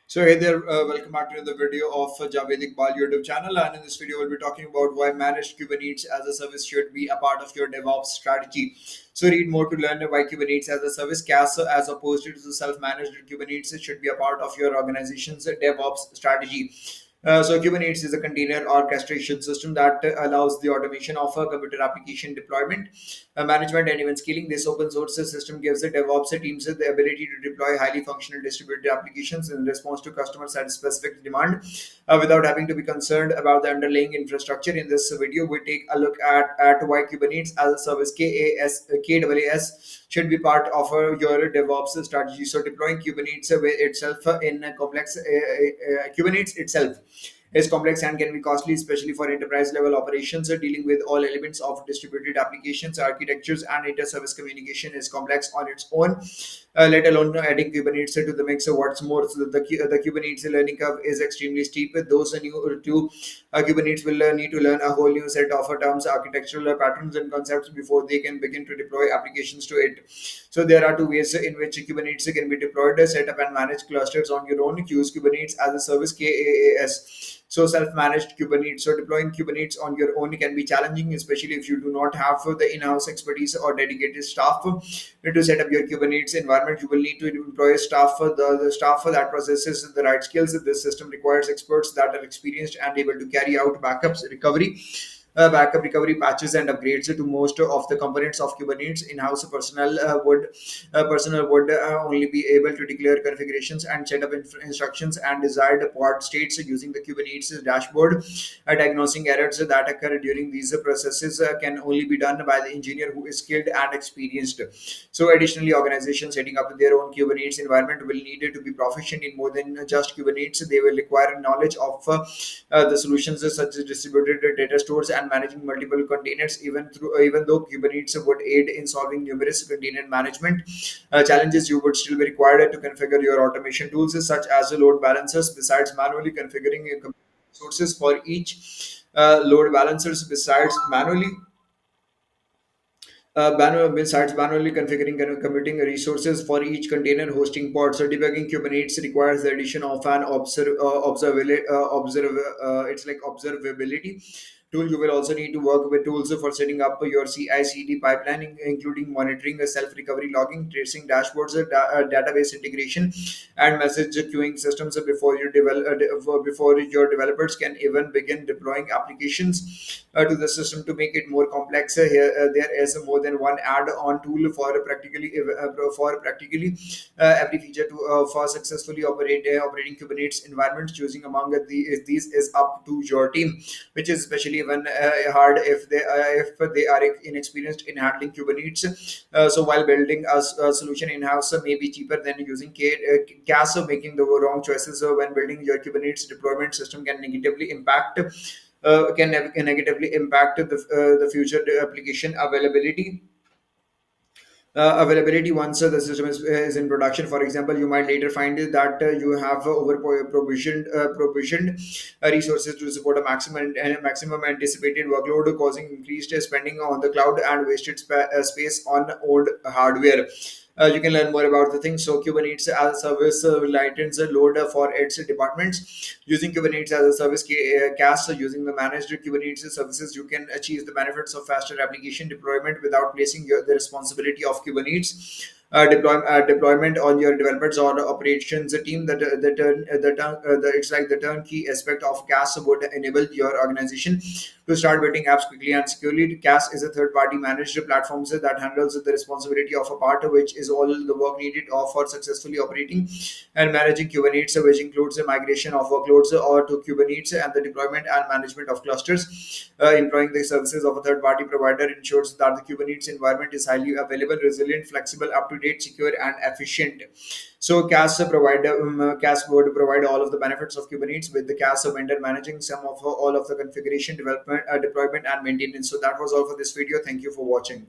So hey there, welcome back to another video of Javed Iqbal YouTube channel. And in this video, we'll be talking about why managed Kubernetes as a service should be a part of your DevOps strategy. So read more to learn why Kubernetes as a service, CAS, as opposed to self-managed Kubernetes, it should be a part of your organization's DevOps strategy. So Kubernetes is a container orchestration system that allows the automation of a computer application deployment, management, and even scaling. This open source system gives the DevOps teams the ability to deploy highly functional distributed applications in response to customer specific demand without having to be concerned about the underlying infrastructure. In this video, we take a look at why Kubernetes as a service, KaaS, should be part of your DevOps strategy. So deploying Kubernetes itself in a complex Kubernetes itself is complex and can be costly, especially for enterprise level operations. Dealing with all elements of distributed applications, architectures, and inter-service communication is complex on its own, let alone adding Kubernetes to the mix. So what's more, so the Kubernetes learning curve is extremely steep. Those new to Kubernetes will need to learn a whole new set of terms, architectural patterns, and concepts before they can begin to deploy applications to it. So there are two ways in which Kubernetes can be deployed: set up and manage clusters on your own. Use Kubernetes as a service, KaaS. So self-managed Kubernetes. So deploying Kubernetes on your own can be challenging, especially if you do not have the in-house expertise or dedicated staff to set up your Kubernetes environment. You will need to employ staff, the staff that possesses the right skills. This system requires experts that are experienced and able to carry out backup recovery patches and upgrades to most of the components of Kubernetes. In-house personnel would only be able to declare configurations and set up instructions and desired pod states using the Kubernetes dashboard. Diagnosing errors that occur during these processes can only be done by the engineer who is skilled and experienced. So, additionally, organizations setting up their own Kubernetes environment will need to be proficient in more than just Kubernetes. They will require knowledge of the solutions such as distributed data stores and managing multiple containers. Even though Kubernetes would aid in solving numerous container management challenges, you would still be required to configure your automation tools such as load balancers. Besides manually configuring sources for each load balancers, besides manually configuring and committing resources for each container hosting pod. So debugging Kubernetes requires the addition of an observability tool. You will also need to work with tools for setting up your CI/CD pipeline, including monitoring, self-recovery logging, tracing dashboards, database integration, and message queuing systems before your developers can even begin deploying applications to the system. To make it more complex, there is more than one add-on tool for practically every feature to for successfully operating Kubernetes environments. Choosing among these is up to your team, which is especially when hard if they are inexperienced in handling Kubernetes. So while building a solution in-house may be cheaper than using CAS, making the wrong choices when building your Kubernetes deployment system can negatively impact the future application availability once the system is in production. For example, you might later find that you have provisioned resources to support a maximum anticipated workload, causing increased spending on the cloud and wasted space on old hardware. You can learn more about the thing. So Kubernetes as a service lightens the load for its departments. Using Kubernetes as a service, CAS, using the managed Kubernetes services, you can achieve the benefits of faster application deployment without placing the responsibility of Kubernetes deployment on your developers or operations team. It's like the turnkey aspect of CAS would enable your organization to start building apps quickly and securely. CAS is a third-party managed platform that handles the responsibility of a part, which is all the work needed for successfully operating and managing Kubernetes, which includes the migration of workloads or to Kubernetes and the deployment and management of clusters. Employing the services of a third-party provider ensures that the Kubernetes environment is highly available, resilient, flexible, up-to-date, secure, and efficient. So CAS would provide all of the benefits of Kubernetes, with the CAS vendor managing some of all of the configuration, development, deployment, and maintenance. So that was all for this video. Thank you for watching.